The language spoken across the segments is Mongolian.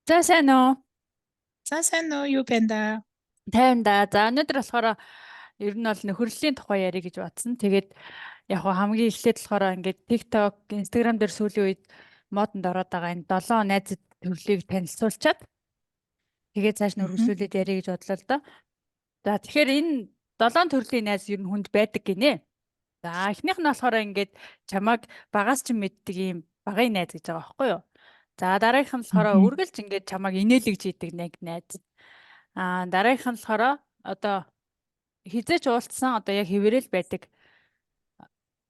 За сайн уу? За сайн уу юу байна да? Тайван да. За өнөөдөр болохоор ер нь бол нөхөрлөлийн тухай ярих гэж бодсон. Тэгээд яг хөө хамгийн эхлээд болохоор ингээд TikTok, Instagram дээр сүүлийн үед модонд ороод байгаа энэ 7 найзад төрлийг танилцуулчаад тэгээд цааш нь Мгм. үргэлжлүүлээд ярих гэж бодлоо л доо. За тэгэхээр энэ 7 төрлийн найз ер нь хүнд байдаг гинэ. За эхнийх нь болохоор ингээд чамайг багаас ч мэддэг юм багын найз гэж байгаа байхгүй юу? За дараагийнх нь болохоор Мгм. үргэлж ингээд чамайг инээлгэж идэг нэг найз. Дараагийнх нь болохоор одоо хизээч уулзсан одоо яг хэвээрэл байдаг.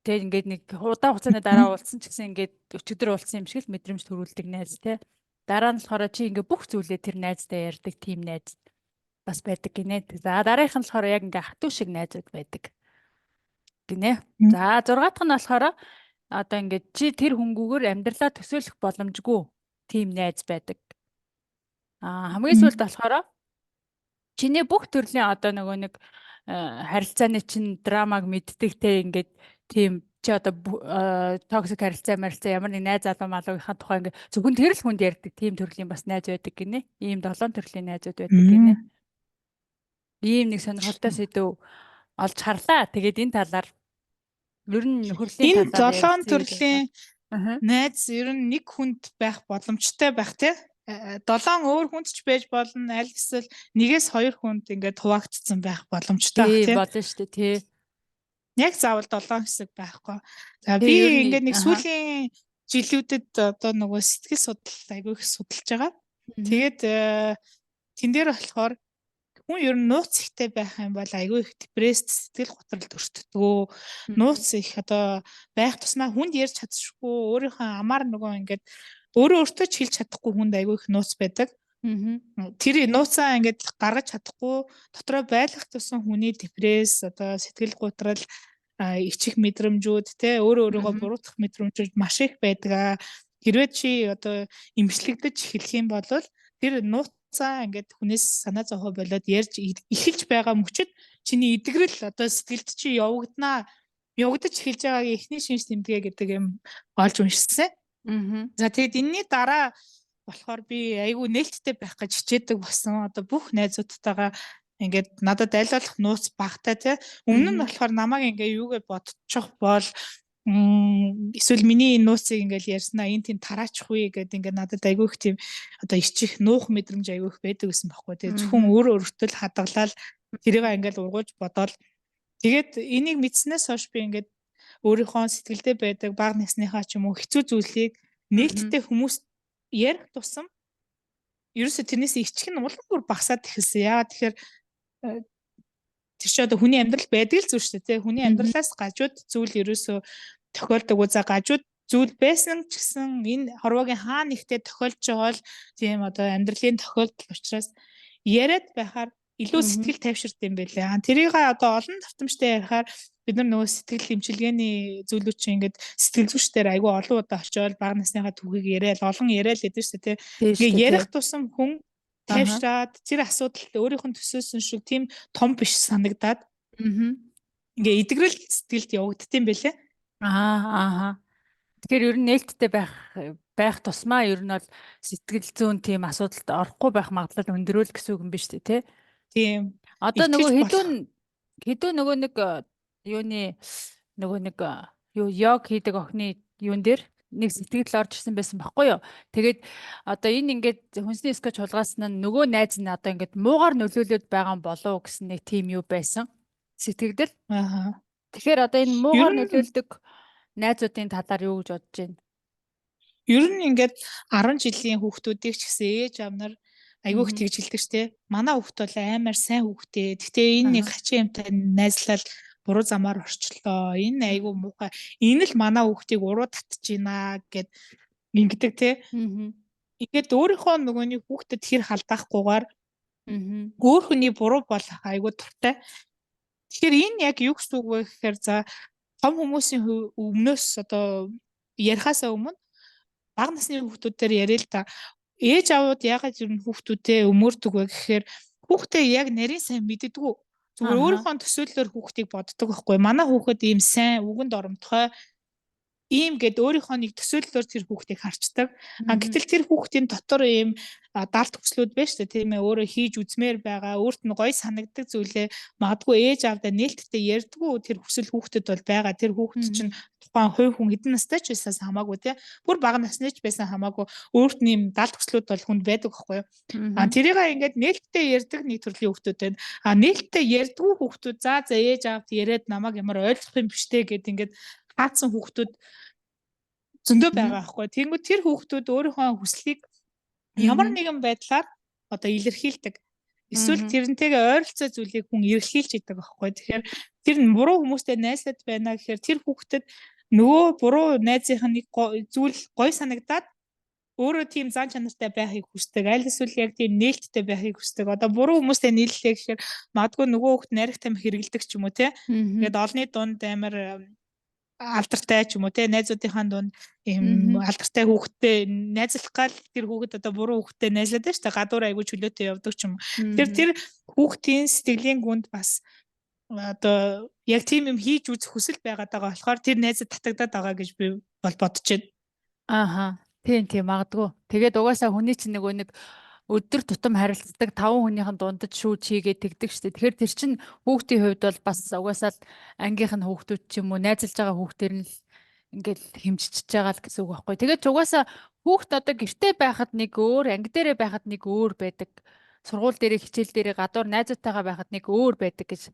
Тэгээд ингээд нэг удаан хугацааны дараа уулзсан ч гэсэн ингээд өчигдөр уулзсан юм шиг л мэдрэмж төрүүлдэг найз те. Дараа нь болохоор чи ингээд бүх зүйлээ тэр найзтай ярьдаг тийм найз бас байдаг гинэ. За дараагийнх нь болохоор яг ингээд хатуу шиг найзууд байдаг гинэ. За 6 дахь нь болохоор одоо ингээд чи тэр хөнгүүгээр амьдралаа төсөөлөх боломжгүй тийм найз байдаг. Хамгийн Мгм. сүүлд болохоор чиний бүх төрлийн одоо нөгөө нэг харилцааны чинь драмаг мэддэг те ингээд тийм чи одоо токсик харилцаа ямар нэг найз залуу малуугийнхаа тухай ингээд зөвхөн тэр л хүнд ярьдаг тийм төрлийн бас найз байдаг гинэ. Ийм 7 төрлийн найзууд байдаг гинэ. Мгм. Ийм нэг сонирхолтой сэдв олж харлаа. Тэгээд энэ талаар ер нь нөхөрлийн Энэ талаар 7 ярилцъя гэж бодлоо. төрлийн Аа. найз ер нь нэг хүнд байх боломжтой байх тий. 7 өөр хүнд ч байж болно. Аль эсвэл нэгээс хоёр хүнд ингээд хуваагдсан байх боломжтой байх Тий, тий. болно шүү дээ. Тий. Яг заавал 7 хэсэг байхгүй. За Тий, би ер нь ингээд нэг аа. сүүлийн жилүүдэд одоо нөгөө сэтгэл судлал айгүй их судалж байгаа. Мгм. Тэгээд тэн дээр болохоор хүн ер нь нууц ихтэй байх юм бол айгүй их депресд сэтгэл готролд өртдөгөө. Нууц их одоо байх тусмаа хүнд ярьж чадчихгүй өөрийнхөө амаар нөгөө ингээд өөрөө өөртөө ч хэлж чадахгүй хүнд айгүй их нууц байдаг. Мгм. Тэр нууцаа ингээд гаргаж чадахгүй дотроо байлгах тусан хүний депресс одоо сэтгэл готрол ичих мэдрэмжүүд те өөрөө өөрийгөө буруутгах мэдрэмжүүд маш их байдаг. Хэрвээ чи одоо имжлэгдэж эхлэх юм бол тэр нууцаа ингээд хүнээс санаа зовхоо болоод ярьж эхэлж байгаа мөчид чиний идэгрэл одоо сэтгэлд чи явагдаж эхэлж байгаагийн эхний шинж тэмдэгэ гэдэг юм олж уншсан. Мгм. За тэгэд энэний дараа болохоор би айгүй нээлттэй байх гэж хичээдэг болсон. Одоо бүх найзуудтайгаа ингээд надад аль болох нууц багтай тий. Өмнө нь болохоор намайг ингээ юугээ бодчих бол эсвэл миний энэ нууцыг ингээл ярьснаа энэ тийм тараачихгүй гэдэг ингээ надад айгүй их тийм одоо ичих нуух мэдрэмж айгүй их байдаг гэсэн байхгүй тий. Зөвхөн өөрөө өөртөө л хадгалаад тэрийг ингээл ургуулж бодоол тэгээд энийг мэдснээс хойш би ингээд өөрийнхөө сэтгэлдээ байдаг бага насныхаа ч юм уу хэцүү зүйлийг нээлттэй хүмүүст ярих тусам ерөөсө тэрнээс ичих нь улам бүр багасаад эхэлсэн. Яагаад тэгэхээр тэр чинь одоо хүний амьдрал байдаг л зүйл шүү дээ. Тэ хүний амьдралаас гажууд зүйл ерөөсө тохиолдог. За гажууд зүйл байсан ч гэсэн энэ хорвоогийн хаана ихтэй тохиолж байгаа бол тийм одоо амьдралын тохиолдол учраас яриад байхаар илүү сэтгэл тавьширт юм байлаа. Тэрийг одоо олон давтамжтай ярихаар бид нар нөгөө сэтгэл эмчилгээний зүйлүүд чинь ингээд сэтгэл зүйчдэр айгүй олон удаа очиод бага насныхаа түүхийг яриад олон яриад л гэдэг шүү дээ. Ингээ ярих тусам хүн тавьшраад тэр асуудалд өөрийнх нь төсөөсөн шиг тийм том биш санагдаад ингээ идэгрэл сэтгэлд явагддсан байлээ. Аа. Тэгэхээр ер нь нээлттэй байх тусмаа ер нь бол сэтгэл зүйн тийм асуудалд орохгүй байх магадлал өндөрөөл гэсэн үг юм биш үү те? Тийм. Одоо Итгэж нөгөө болох. хэдүүн нөгөө нэг юуны нөгөө нэг йог хийдэг охины юун дээр нэг сэтгэл орж ирсэн байсан байхгүй юу? Тэгээд одоо энэ ингээд хүнсний скетч хулгайсан нь нөгөө найз нь одоо ингээд муугар нөлөөлөд байгаа юм болов уу гэсэн нэг тийм юу байсан сэтгэгдэл. Аа. Тэгэхээр одоо энэ Ер муугар нь нөлөөлдөг найзуудын талаар юу гэж бодож байна? Ер нь ингээд 10 жилийн хүүхдүүдийг ч гэсэн ээж аав нар айгүйх тэгжилдэг штэ. Манай хүүхд бол аймаар сайн хүүхдээ. Гэхдээ энэ нэг хачин юмтай найзлал буруу замаар орчлоо. Энэ айгүй муухай. Энэ л манай хүүхдийг уруу татж байна гэд ингэдэг те. Ингээд өөрийнхөө нөгөөний хүүхдэд хэр халдаахгүйгээр өөр хүний буруу болох айгүй дуртай. Тэгэхээр энэ яг юу гэсэн үг вэ гэхээр за том хүмүүсийн өмнөөс одоо ярихаасаа өмнө бага насны хүүхдүүдээр яриа л та. Ээж аавууд яагаад ер нь хүүхдүүдээ өмөрдөг вэ гэхээр хүүхдээ яг нарийн сайн мэддэггүй. Зүгээр өөрийнхөө төсөөллөөр хүүхдийг боддог байхгүй. Манай хүүхэд ийм сайн, үгэнд оромтгой ийм гэд өөрийнхөө нэг төсөөллөөр тэр хүүхдийг харцдаг. Гэтэл тэр хүүхдийн дотор ийм даалт хүслүүд байна шүү дээ. Тийм ээ, өөрөө хийж үзмээр байгаа, өөрт нь гоё санагддаг зүйлээ магадгүй ээж аавдаа нээлттэй ярьдгүй тэр хүсэл хүүхдэд бол байгаа. Тэр хүүхд чинь тухайн хувь хүн хэдэн настай ч байсаас хамаагүй тий. Бүр бага насны ч байсан хамаагүй өөрт нь ийм даалт хүслүүд бол хүнд байдаг байхгүй юу? Тэрийг ингээд нээлттэй ярьдаг нэг төрлийн хүүхдүүд байна. Нээлттэй ярьдгүй хүүхдүүд за ээж аавд яриад намайг ямар ойлгох юм биш те гэд ингээд хаацсан хүүхдүүд зөндөө байгаа байхгүй. Тэнгүүд тэр хүүхдүүд өөрийнхөө хүслийг ямар нэгэн байдлаар одоо илэрхийлдэг. Эсвэл тэрнтэйгээ ойролцоо зүйлийг хүн эргэлхийлж идэг байхгүй. Тэгэхээр тэр буруу хүмүүстэй найзлаад байна гэхээр тэр хүүхдэд нөгөө буруу найзынх нь нэг зүйл гоё санагдаад өөрөө тийм зан чанартай байхыг хүсдэг. Аль эсвэл яг тийм нээлттэй байхыг хүсдэг. Одоо буруу хүмүүстэй нийллээ гэхээр магадгүй нөгөө хүүхд найрах тамхи хэрэгэлдэг ч юм уу те. Тэгээд олны дунд амар алдартай ч юм уу те найзуудынхаа дунд ийм алдартай хүүхдтэй найзлах гал тэр хүүхэд одоо буруу хүүхдтэй найзлаад байна шүү дээ. Гадуур айгу чөлөөтэй явдаг ч юм уу. Тэр хүүхдийн сэтгэлийн гүнд бас одоо яг тийм юм хийж үзэх хүсэл байгаад байгаа болохоор тэр найзад татагдаад байгаа гэж би бол бодож байна. Тийм магадгүй. Тэгээд угаасаа хүний чинь нэг өдөр тутам харилцдаг 5 хүнийхэн дундад шүүж хийгээд тэгдэг штеп. Тэгэхээр тэр чинь хүүхдийн хувьд бол бас угаасаа л ангийнх нь хүүхдүүд ч юм уу найзалж байгаа хүүхдэр нь л ингээд хэмжиж байгаа л гэсэн үг байхгүй. Тэгээд угаасаа хүүхд одоо гэртээ байхад нэг өөр, анги дээрээ байхад нэг өөр байдаг. Сургууль дээрээ хичээл дээрээ гадуур найзуудтайгаа байхад нэг өөр байдаг гэж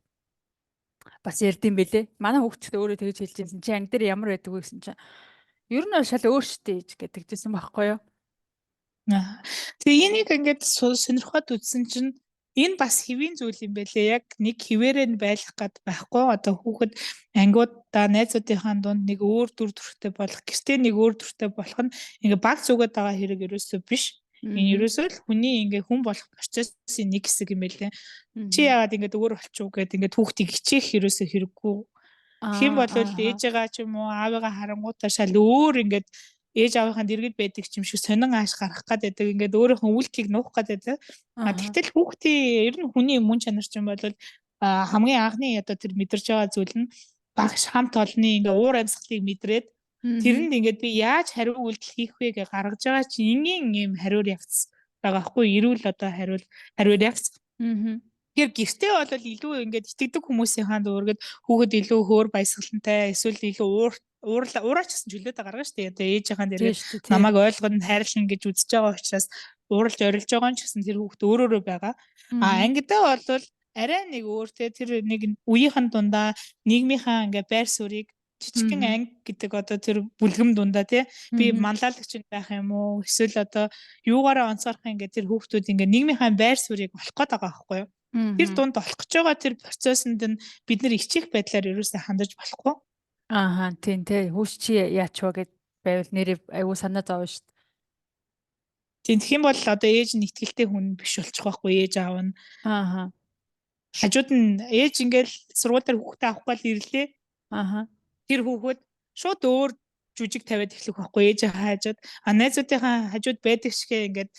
бас ярьдсан бэлээ. Манай хүүхдтэй өөрөө тэгж хэлж байсан. Чи анги дээр ямар байдаг вэ гэсэн чинь ер нь шал өөр штэ гэж тэгжсэн байхгүй юу? Тэгээ энийг ингээд сонирхоод үзсэн чинь энэ бас хэвийн зүйл юм байлээ. Яг нэг хിവэрээ нь байх гад байхгүй. Одоо хүүхэд ангиудаа найзуудынхаа дунд нэг өөр дүр төрхтэй болох, гэртээ нэг өөр төрхтэй болох нь ингээд баг зүгээд байгаа хэрэг ерөөсөө биш. Энэ ерөөсөө л хүний ингээд хүн болох процессын нэг хэсэг юм байлээ. Чи яагаад ингээд өөр болчих уу гэд ингээд хүүхдийг хичээх ерөөсөө хэрэггүй. Хэм бол ээжээгаа ч юм уу аавыгаа харангуутаа шал өөр ингээд ээж аавынхаа дэргэд байдаг ч юм шиг сонин ааш гарах гад байдаг. Ингээд өөрийнхөө үйлдэлийг нуух гад байдаг. Тэгтэл хүүхдийн ер нь хүний мөн чанар ч юм бол хамгийн анхны одоо тэр мэдэрч байгаа зүйл нь багш хамт олонний ингээд уур амьсгалыг мэдрээд тэрэнд ингээд би яаж хариу үйлдэл хийх вэ гэж гаргаж байгаа чинь энгийн юм хариур явц байгаа хгүй эрүүл одоо хариур явц. Тэгэхээр гэртээ бол илүү ингээд итгэдэг хүмүүсийн хаанд өөргөд хүүхэд илүү хөөр баясгалантай эсвэл илүү уураач гэсэн чөлөөтэй гаргана шүү дээ. Одоо ээжийнхэн дээрээ намайг ойлгоно, хайрлна гэж үзэж байгаа учраас ууралж орилж байгаа нь ч гэсэн тэр хүүхэд өөрөөрөө байгаа. Ангидаа бол арай нэг өөр тэр нэг үеийнхэн дундаа нийгмийнхаа ингээд байр суурийг жижигхэн анги гэдэг одоо тэр бүлгэм дундаа тий би манлайлагч байх юм уу эсвэл одоо юугаараа онцгорох ингээд тэр хүүхдүүд ингээд нийгмийнхаа байр суурийг олох гээд байгаа байхгүй юу? Тэр дунд олох гэж байгаа тэр процессонд нь бид нэр ичих байдлаар ерөөсөө хандаж болохгүй. Тийм тий хүүш чи яач вэ гэд байвал нэр аюу санаа зовно шүү дээ. Тэгэх юм бол одоо ээж нь ихтгэлтэй хүн биш болчих واخгүй ээж аав нь. Хажууд нь ээж ингээл сургууль дээр хүүхдээ авахгүй л ирлээ. Тэр хүүхэд шууд өөр жүжиг тавиад эхлэх واخгүй ээж хаажууд найзуудынхаа хажууд байдаг шигээ ингээд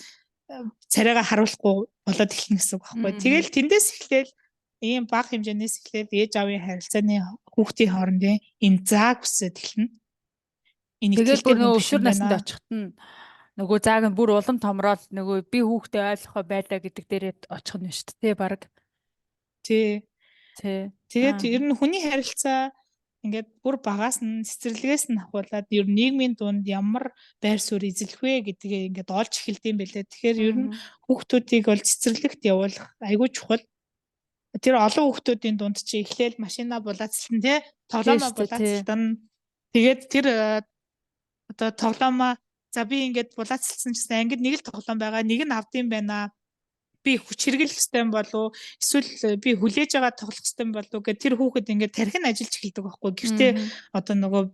царайгаа харуулахгүй болоод эхлэх гэсэн үг واخгүй. Тэгэл тэндээс эхлээл ийм бага хэмжээнээс эхлээд ээж аавын харилцааны хүүхдийн хоорондын энэ зааг үсээд эхэлнэ. Тэгэл бүр нөгөө өсвөр наснд очихт нь нөгөө зааг нь бүр улам томроод нөгөө би хүүхдээ ойлгохоо байлаа гэдэг дээрээ очих нь шүү дээ баг. Тий. Тэгээд ер нь хүний харилцаа ингээд бүр багаас нь цэцэрлэгээс нь ахуулаад ер нь нийгмийн дунд ямар байр суурь эзлэх вэ гэдгийг ингээд олж эхэлдэм байлээ. Тэгэхээр ер нь хүүхдүүдийг бол цэцэрлэгт явуулах айгүй чухал. Тэр олон хүүхдүүдийн дунд чи эхлээл машина булаацлан тий тоглоомоо булаацлан тэгээд тэр одоо тоглоомоо за би ингээд булаацлсан гэсэн ангид нэг л тоглоом байгаа нэг нь авдсан байна би хүч хэрэглэх хэвээр болов эсвэл би хүлээж байгаа тоглох хэвээр болов гэд тэр хүүхэд ингээд тархин ажиллаж эхэлдэг байхгүй гэртээ одоо нөгөө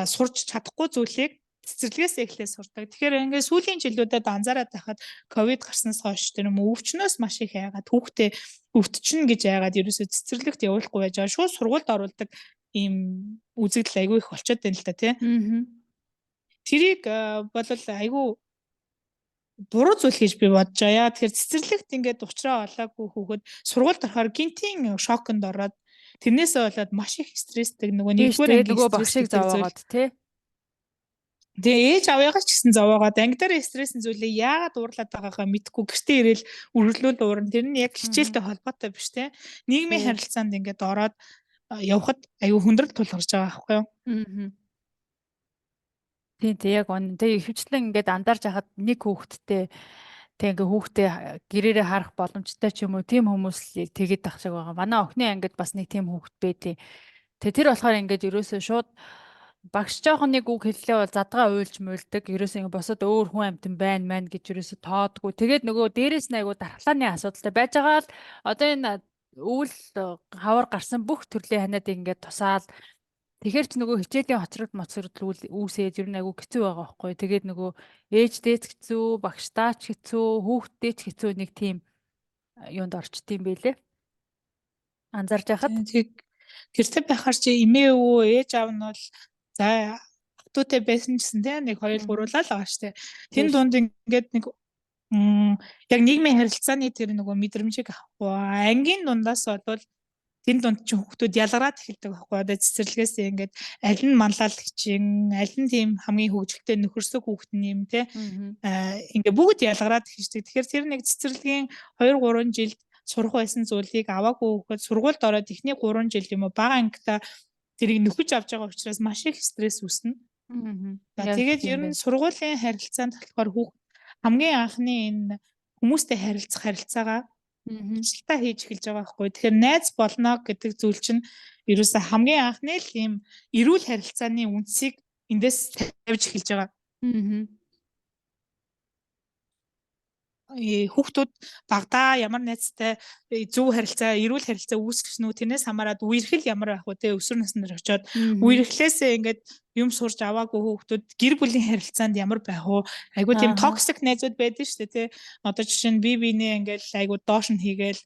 сурч чадахгүй зүйлийг цэцэрлэгээс эхлээ сурдаг. Тэгэхээр ингээд сүүлийн жилүүдэд анзаараад байхад ковид гарснаас хойш тэр юм өвчнөөс маш их яагаад хүүхдээ өвдчихнө гэж яагаад ерөөсөө цэцэрлэгт явуулахгүй байж байгаа шууд сургуульд оруулдаг ийм үзэгдэл айгүй их болчиход байна л да тий. Тэрийг бол айгүй буруу зүйл гэж би бодож байгаа. Тэгэхээр цэцэрлэгт ингээд уучраа олоогүй хүүхэд сургуульд орохоор гинтийн шоконд ороод тэрнээсээ болоод маш их стресстэй нөгөө нэгдүгээр нөгөө багшийг зовоогоод тий Тэгээ ээж аваагаа ч гэсэн зовоогоод анги дээр стрессийн зүйлээ яагаад уурлаад байгаагаа мэдгүй гэртээ ирээл үргэлжлүүл уурна. Тэр нь яг хичээлтэй холбоотой биш те. Нийгмийн харилцаанд ингээд ороод явхад аюу хүндрэл тулгарч байгаа байхгүй юу? Тийм яг он. Тэгээ ихэвчлэн ингээд андарч хахад нэг хүүхэдтэй тэг ингээ хүүхдээ гэрээрээ харах боломжтой ч юм уу тийм хүмүүс л тэгээд тах шиг байгаа. Манай охины ангид бас нэг тийм хүүхэд байдیں۔ Тэгээ тэр болохоор ингээд ерөөсөө шууд багш жоохон нэг үг хэллээ бол задгаа уйлж муйлдаг. Ерөөсөө ингээ босоод өөр хүн амтан байна мэн гэж ерөөсөө тоодгүй. Тэгээд нөгөө дээрээс нь айгу дархлааны асуудалтай байж байгаа л одоо энэ өвөл хавар гарсан бүх төрлийн ханиад ингээд тусаал. Тэгэхээр ч нөгөө хичээлийн хоцрогд моцрогдол үүсээд ер нь айгу хэцүү байгаа байхгүй. Тэгээд нөгөө ээждээ ч хэцүү, багштаа ч хэцүү, хүүхдтэй ч хэцүү нэг тийм юунд орчдгийм байлээ. Анзарж байхад. Гэртээ байхаар чи эмээ өвөө ээж аав нь бол за хатуутай байсан гэсэн те нэг хоёр гуруулаа л байгаа штэ. Тэн дунд ингээд нэг яг нийгмийн харилцааны тэр нөгөө мэдрэмжийг авахгүй. Ангийн дундаас бол тэн дунд чи хүүхдүүд ялгараад эхэлдэг байхгүй. Одоо цэцэрлэгээс ингээд аль нь манлайлагчин, аль нь тийм хамгийн хөгжилтэй нөхөрсөг хүүхэд юм те. Ингээд бүгд ялгараад эхэлдэг. Тэгэхээр тэр нэг цэцэрлэгийн 2 3 жил сурах байсан зүйлийг аваагүй хүүхэд сургуульд ороод эхний 3 жил юм уу бага ангита тэрийг нөхөж авч байгаа учраас маш их стресс үүснэ. Тэгээд ер нь сургуулийн харилцаанд болохоор хамгийн анхны энэ хүмүүстэй харилцах харилцаагаа хичээлтэй хийж эхэлж байгаа байхгүй. Тэгэхээр найз болно гэдэг зүйл чинь ерөөсөө хамгийн анхны л ийм эрүүл харилцааны үндсийг эндээс тавьж эхэлж байгаа. Хүүхдүүд багадаа ямар найзтай зөв харилцаа, эрүүл харилцаа үүсгэж нүү тэрнээс хамаарат үерхэл ямар байх вэ те өсвөр наснд очиод үерхлээсээ ингээд юм сурж аваагүй хүүхдүүд гэр бүлийн харилцаанд ямар байх вэ? Айгуу тийм токсик найзууд байдаг шүү дээ те. Одоо жишээ нь биенээ ингээд айгуу доош нь хийгээл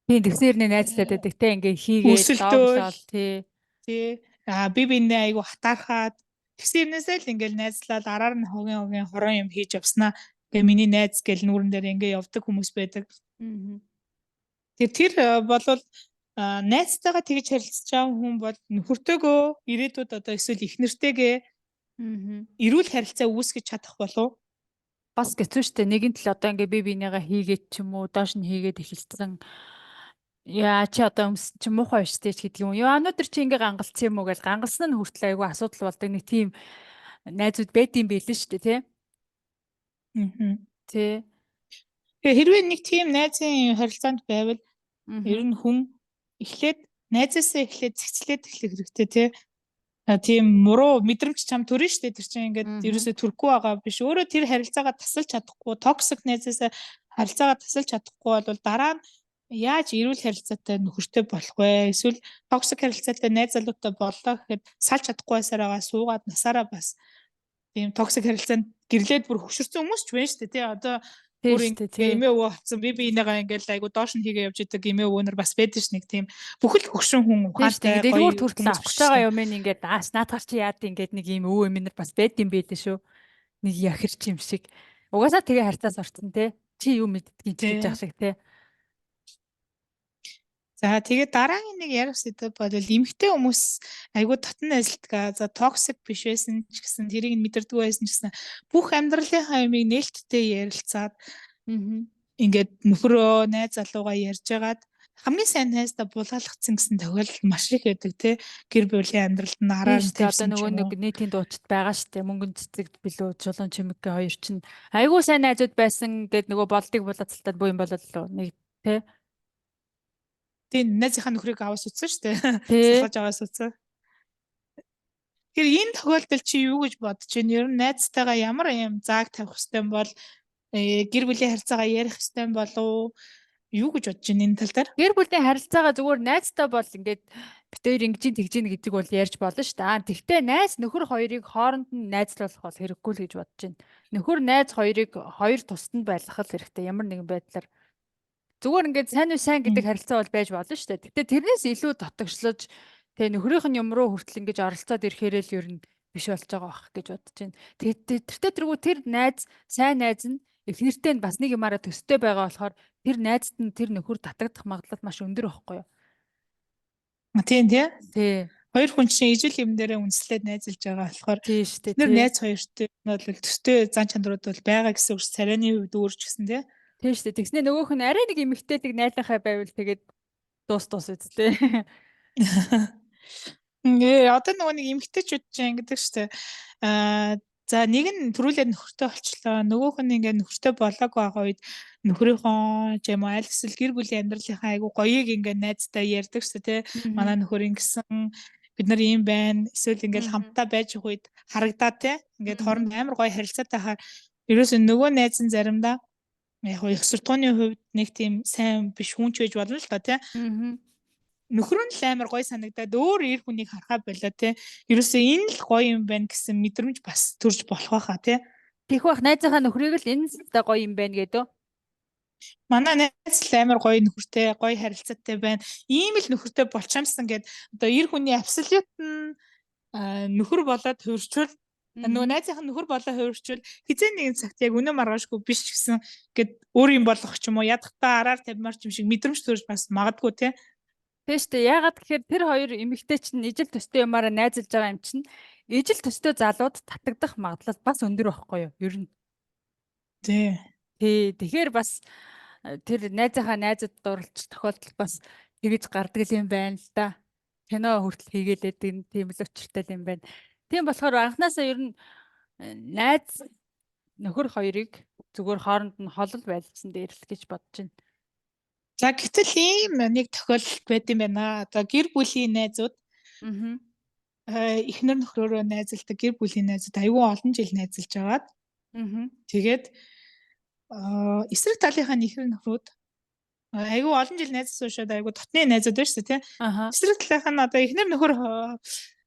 тийм тэгсэрний найзлаад байдаг те ингээд хийгээл доогшоол тий. Биенээ айгуу хатаархаад тэгсэрнээсээ л ингээд найзлаад араар нь хогийн хорон юм хийж явснаа. Тэгээ миний найз гэл нүүрэн дээр ингээ явдаг хүмүүс байдаг. Тэр болвол найзтайгаа тэгж харилцаж байгаа хүн бол нөхөртөөгөө ирээдүйд одоо эсвэл их нэртэйгээ эрүүл харилцаа үүсгэж чадах болов. Бас хэцүү шттэ нэгэн тал одоо ингээ бинийгаа хийгээд ч юм уу доош нь хийгээд эхэлсэн. Яа чи одоо өмс чи муухай штэ ч гэдэг юм. Яа өнөөдөр чи ингээ гангалцсан юм уу гэж гангалсан нь хүртэл айгүй асуудал болдог нэг тийм найзууд байдсан байлээ штэ тий. Тий. Хэрвээ нэг тийм найзын харилцаанд байвал ер нь хүн эхлээд найзаасаа эхлээд цэцлээд эхлэх хэрэгтэй тий. Тийм муруу мэдрэмж чам төрөн штэ тэр чинь ингээд ерөөсөө төрөхгүй байгаа биш. Өөрөө тэр харилцаагаа тасалж чадахгүй, токсик найзаасаа харилцаагаа тасалж чадахгүй бол дараа нь яаж эрүүл харилцаатай нөхөртэй болох вэ? Эсвэл токсик харилцаатай найз залуутай боллоо гэхэд салж чадахгүй байсараа суугаад насаараа бас тийм токсик харилцаанд гэрлээд бүр хөшөрсөн хүмүүс ч байна шүү дээ тий. Одоо бүр эмээ өвөө авсан бинийгаа ингээл айгу доош нь хийгээ явж идэг эмээ өвөөнөр бас байдаг ш нэг тийм бүхэл хөгшин хүн ухаантай гоё хүртэл авах байгаа юм ингээд наадахар чи яад ингээд нэг юм өвөө эмээнэр бас байдсан байлээ шүү. Нэг яхирч юм шиг. Угаасаа тэгээ харьцаас орсон тий. Чи юу мэддгийг ч гэж яах шиг тий. За тэгээд дараагийн нэг ярих сэдв бол эмэгтэй хүмүүс айгуу татан найзлдаг. За токсик биш байсан ч гэсэн тэрийг мэдэрдэг байсан ч гэсэн бүх амьдралынхаа юмыг нээлттэй ярилцаад ингээд нөхрөө найз залуугаа ярьж агаад хамгийн сайн найздаа булгаалгацсан гэсэн тохиолдол маш их байдаг тий. Гэр бүлийн амьдралд нь араар тавьсан одоо нөгөө нэг нийтийн дуучид байгаа штэ мөнгөн цэцэг билүү чулуун чимэг хоёр чинь айгуу сайн найзууд байсан гэд нөгөө болдыг булаацалтаад буу юм болоо нэг тий. Тийм найзынхаа нөхрийг аваас утсан шүү дээ. Салгаж аваас утсан. Тэр энэ тохиолдолд чи юу гэж бодож байна? Ер нь найзтайгаа ямар юм зааг тавих хэвтэй бол гэр бүлийн харилцаагаа ярих хэвтэй болов юу гэж бодож байна энэ тал дээр? Гэр бүлийн харилцаагаа зүгээр найзтай бол ингээд битээр ингэж тэгжин гэдэг бол ярьж болно шүү дээ. Тэгвэл найз нөхөр хоёрыг хооронд нь найзлуулах бол хэрэггүй л гэж бодож байна. Нөхөр найз хоёрыг хоёр тусад нь байлгах хэрэгтэй ямар нэгэн байдлаар. Зүгээр ингээд сайн гэдэг харилцаа бол байж болно шүү дээ. Гэтэ тэрнээс илүү дотогшлож тэгээ нөхрийнх нь юм руу хүртэл ингэж оролцоод ирэхээр л ер нь биш болж байгаа бах гэж бодож байна. Тэртээ тэр найз сайн найз нь их нэртэй нь бас нэг юмараа төстэй байгаа болохоор тэр найзд нь тэр нөхөр татагдах магадлал маш өндөр байхгүй юу? Тийм тий. Тий. Хоёр хүн чинь ижил юм дээрээ үнслээд найзалж байгаа болохоор Тийм шүү дээ тэр тий. найз хоёртой бол төстэй зан чанарууд бол байгаа гэсэн үг ш. Царайны хувьд өөрч гэсэн тий. Тийм шүү дээ. Тэгснээ нөгөөх нь арай нэг эмэгтэйдэг найзынхаа байвал тэгээд дуус үсттэй. Одоо нөгөө нэг эмгтээчүүд чинь ингэдэг штэ. За нэг нь төрүүлээд нөхөртэй болчлоо. Нөгөөх нь ингээд нөхөртэй болоогүй байгаа үед нөхрийнхөө ч юм уу аль эсвэл гэр бүлийн амьдралынхаа айгу гоёыг ингээд найзтай ярьдаг штэ тий. Манай нөхөр ингэсэн бид нар ийм байна. Эсвэл ингээд хамтдаа байж байгаа үед харагдаад тий. Ингээд хооронд амар гоё харилцаатай хаа. Ерөөсөө нөгөө найз нь заримдаа яг их суртахууны хувьд нэг тийм сайн биш хүн ч байж болно л та тий. Нөхөр нь л амар гоё санагдаад өөр эр хүнийг харахаа болоо тий. Ерөөсөө энэ л гоё юм байна гэсэн мэдрэмж бас төрж болох байхаа тий. Тийх бах найзынхаа нөхрийг л энэ л гоё юм байна гэдэг. Манай найз л амар гоё нөхөртэй, гоё харилцаатай байна. Ийм л нөхөртэй болчаамсан гэд одоо эр хүний абсолют нь нөхөр болоод хувирчвал нөгөө найзынхаа нөхөр болоо хувирчвал хизээ нэгэн цагт яг үнэн маргаашгүй биш гэсэн гэд өөр юм болох ч юм уу ядахтаа араар тавьмаар ч юм шиг мэдрэмж төрж бас магадгүй тий. Тийм шүү дээ. Яагаад тэгэхээр тэр хоёр эмэгтэй чинь ижил төстэй юмараа найзалж байгаа юм чинь ижил төстэй залууд татагдах магадлал бас өндөр байхгүй юу? Ер нь. Тий. Тэгэхээр бас тэр найзынхаа найзууд дурлж тохиолдол бас тэгэж гардаг юм байна л да. Кино хүртэл хийгээд тийм л учиртай юм байна. Тийм болохоор анхнаасаа ер нь найз нөхөр хоёрыг зүгээр хооронд нь холол байлцсан дээр л гэж бодож байна. За гэтэл ийм нэг тохиолдол байт юм байна. Одоо гэр бүлийн найзууд эхнэр нөхрөөрөө найзалдаг гэр бүлийн найзууд аюул олон жил найзалж агаад тэгээд эсрэг талынхаа эхнэр нөхрүүд аюул олон жил найзсан уушаад аюул дотны найзууд байна шүү дээ тий. Эсрэг талынхаа нь одоо эхнэр нөхөр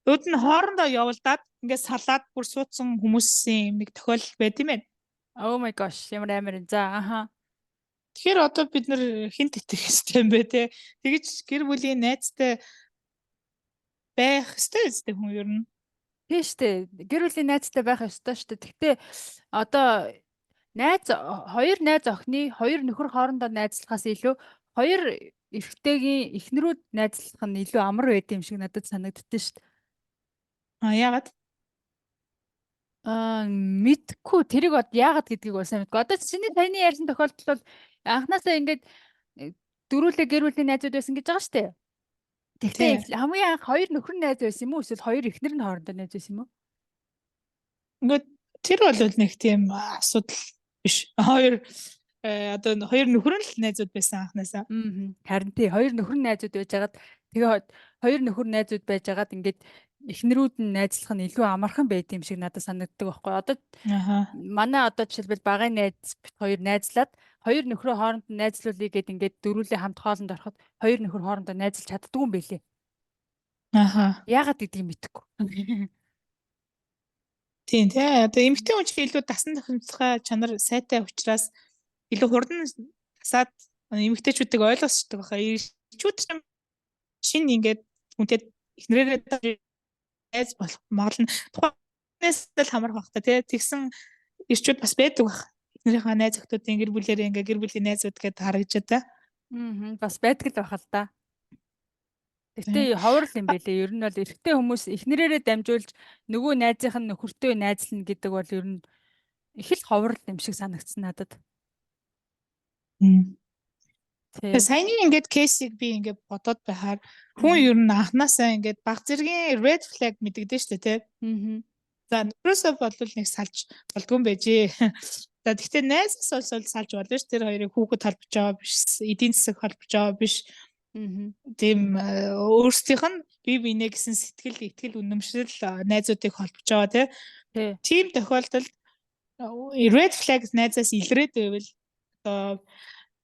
үүд нь хоорондоо явуулдаад ингээд салаад бүр суудсан хүмүүсийн нэг тохиолдол байт юм байна. Oh my gosh, ямар амар. За Тэгэхээр одоо бид нар хинт итгэх хэрэгтэй юм бэ те. Тэгэж гэр бүлийн найзтай байх ёстой хүн ер нь. Тийм шүү дээ. Гэр бүлийн найзтай байх ёстой шүү дээ. Гэхдээ одоо хоёр найз охины хоёр нөхөр хоорондоо найзлахаас илүү хоёр эрэгтэйгийн эхнэрүүд найзлах нь илүү амар байд юм шиг надад санагддээ шүү дээ. Яагаад? Мэдгүй тэрийг яагаад гэдгийг бол сайн мэдгүй. Одоо чиний таны ярьсан тохиолдол бол анхнаасаа ингээд дөрүүлээ гэр бүлийн найзууд байсан гэж байгаа шүү дээ. Тэгтээ хамгийн анх хоёр нөхөр найз байсан юм уу? Эсвэл хоёр эхнэр нь хоорондоо найз байсан юм уу? Ингээд тэр бол нэг тийм асуудал биш. Хоёр одоо хоёр нөхөр нь л найзууд байсан анхнаасаа. Харин тий хоёр нөхөр найзууд байжгаад тэгээ хоёр нөхөр найзууд байжгаад ингээд эхнэрүүд нь найзлах нь илүү амархан байд юм шиг надад санагддаг байхгүй. Одоо манай одоо жишээлбэл багын найз бит хоёр найзлаад хоёр нөхрөө хооронд нь найзлуулъя гэд ингээд дөрүүлээ хамт хоолнд ороход хоёр нөхөр хоорондоо найзлж чаддгүй юм байлээ. Яагаад гэдгийг мэдэхгүй. Тийм тий. Одоо эмэгтэй хүн чинь илүү дасан тохиомжтой чанар сайтай учраас илүү хурдан тасаад эмэгтэйчүүдийг ойлгосчдаг баха. Ирчүүд чинь шинэ ингээд хүнтэй эхнэрээрээ найз болох магадлал нь тухайнаас л хамаарх байх та тий. Тэгсэн ирчүүд бас байдаг бах. Эхнэрийнхээ найз охтуудын гэр бүлэрээ ингээд гэр бүлийн найзууд гэдээ харагдаж та. Бас байдаг л байх л да. Гэтэ ховрол юм байлээ. Ер нь бол эрэгтэй хүмүүс эхнэрээрээ дамжуулж нөгөө найзынх нь нөхөртөө найзлна гэдэг бол ер нь их л ховрол юм шиг санагдсан надад. Саяны ингээд кейсийг би ингээд бодоод байхаар хүн ер нь анханасаа ингээд баг зэргийн red flag мэдэгдэн штэ тий. За нөхрөөсөө болвол нэг салж болдгүй юм байжээ. За тэгтээ найзаас олсол салж болно ш. Тэр хоёрыг хүүхэд холбож байгаа биш, эдийн засаг холбож байгаа биш. Тийм өөрсдийнх нь бие биенээ гэсэн сэтгэл итгэл үнэмшил найзуудыг холбож байгаа тий. Тийм тохиолдолд red flag найзаас илрээд байвал одоо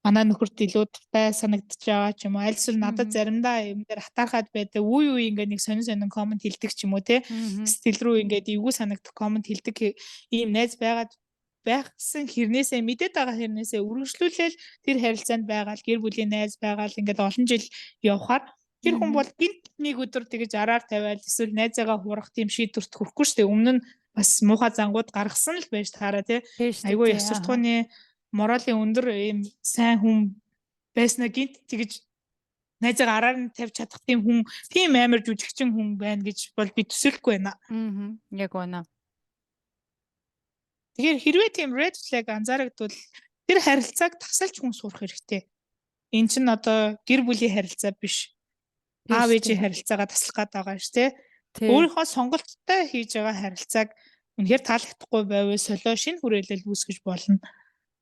манай нөхөрт илүү дуртай санагдаж байгаа ч юм уу аль эсвэл надад заримдаа юм дээр хатаархаад байдаг үе ингээд нэг сонин комент хэлдэг ч юм уу тий. Сэтгэл рүү ингээд эвгүй санагдах комент хэлдэг ийм найз байгсан хэрнээсээ мэдээд байгаа хэрнээсээ үргэлжлүүлээл тэр харилцаанд байгаа л гэр бүлийн найз байгаа л ингээд олон жил явхаар тэр хүн бол гинт нэг өдөр тэгэж араар тавиал эсвэл найзаагаа хурах тийм шийдвэрт хүрэхгүй шүү дээ. Өмнө нь бас муухай зангууд гаргасан л байж таараа тий. Айгүй их суртахууны моралын өндөр ийм сайн хүн байснаа гинт тэгэж найзыг араар нь тавьж чадах тийм амар жүжигчин хүн байна гэж бол би төсөөлөхгүй байна. Яг байна. Тэгэхээр хэрвээ тийм red flag анзаарагдвал тэр харилцааг тасалж хүн сурах хэрэгтэй. Эн чинь одоо гэр бүлийн харилцаа биш. Аав ээжийн харилцаагаа таслах гээд байгаа ш тий. Өөрийнхөө сонголттой хийж байгаа харилцааг үнэхээр таалагдахгүй байвал солио шинэ хүрээлэл үүсгэж болно.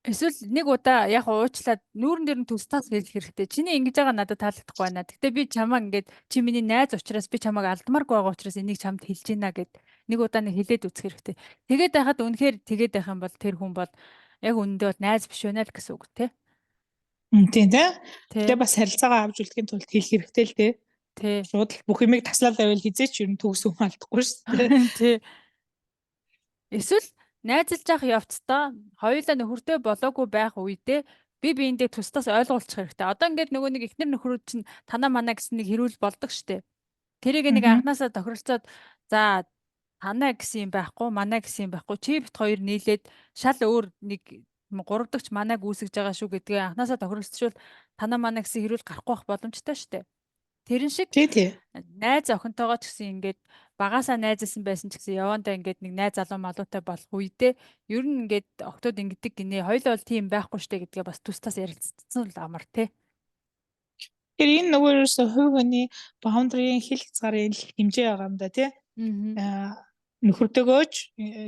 Эсвэл нэг удаа яг уучлаад нүүрэн дээр нь тустаас хэлэх хэрэгтэй. Чиний ингэж байгаа надад таалагдахгүй байна. Гэтэ би чамаа ингэж чи миний найз учраас би чамааг алдмааргүй байгаа учраас энийг чамд хэлж ийна гэд нэг удаа нэг хэлээд үзэх хэрэгтэй. Тэгээд байхад үнэхээр тэгээд байх юм бол тэр хүн бол яг үнэндээ бол найз биш байна л гэсэн үг тий. Тийм тий. Тэгээ бас харилцаагаа авч үлдэхин тулд хэлэх хэрэгтэй л тий. Шууд л бүх юмыг таслаад байвал хизээч ер нь төгс юм алдахгүй шүү дээ. Тий. Эсвэл найзалж явах явцдаа хоёулаа нөхөртэй болоогүй байх үедээ би биендээ тусдаас ойлгуулчих хэрэгтэй. Одоо ингээд нөгөө нэг эхнэр нөхрүүд чинь танаа манаа гэсэн нэг хэрүүл болдог штеп. Тэрийг нэг анханасаа тохиролцоод за танаа гэсэн юм байхгүй, манаа гэсэн юм байхгүй. Чи бит хоёр нийлээд шал өөр нэг 3 дахь манааг үүсгэж байгаа шүү гэдгээ анханасаа тохиролцвол танаа манаа гэсэн хэрүүл гарахгүй байх боломжтой штеп. Тэрэн шиг найз охинтойгоо ч гэсэн ингээд багасаа найзалсан байсан ч гэсэн явандаа ингээд нэг найз залуу малуутай болох үедээ ер нь ингээд октод ингэдэг гинэ хоёул бол тийм байхгүй штэ гэдгээ бас тустаас ярилцсан л амар те. Тэр энэ нөгөө ерөөсө хувь хүний boundary-ийн хил хязгаарын хэмжээ байгаа юм да тий. Нөхөртөөгөөч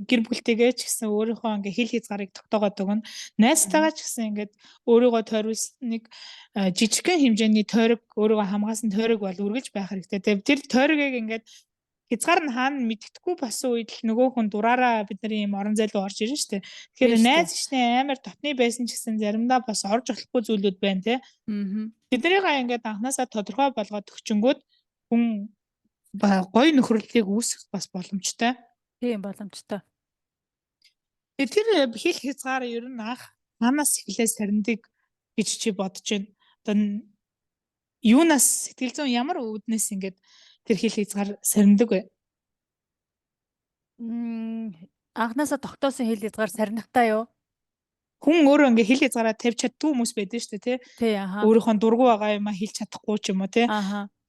гэр бүлтэйгээ ч гэсэн өөрийнхөө ингээ хил хязгаарыг тогтоогоод өгнө. Найзтайгаа ч гэсэн ингээд өөрийгөө тойруулсан нэг жижигхэн хэмжээний тойрог өөрийгөө хамгаалсан тойрог бол үргэлж байх хэрэгтэй. Тэр тойрогийг ингээд хязгаар нь хаана мэддэхгүй басан үед л нөгөө хүн дураараа бидний юм орон зай руу орж ирнэ шүү дээ. Тэгэхээр найз ишний амар дотны байсан ч гэсэн заримдаа бас орж болохгүй зүйлүүд байна тий. Тэднийг ингээд анханасаа тодорхой болгоод өгчөнгүүд хүн гоё нөхөрлөлийг үүсгэх бас боломжтой. Тийм боломжтой. Тэр хил хязгаар ер нь анх ханаас эхлээ сарндаг гэж чи бодож байна. Одоо юунаас сэтгэл зүйн ямар үүднээс ингээд тэр хил хязгаар сарндаг вэ? Анханасаа тогтоосон хил хязгаар сарнихтаа юу? Хүн өөрөө ингээ хил хязгаараа тавьж чаддгүй хүмүүс байдаг шүү дээ тий. Өөрийнхөө дургу байгаа юм а хэлж чадахгүй ч юм уу тий.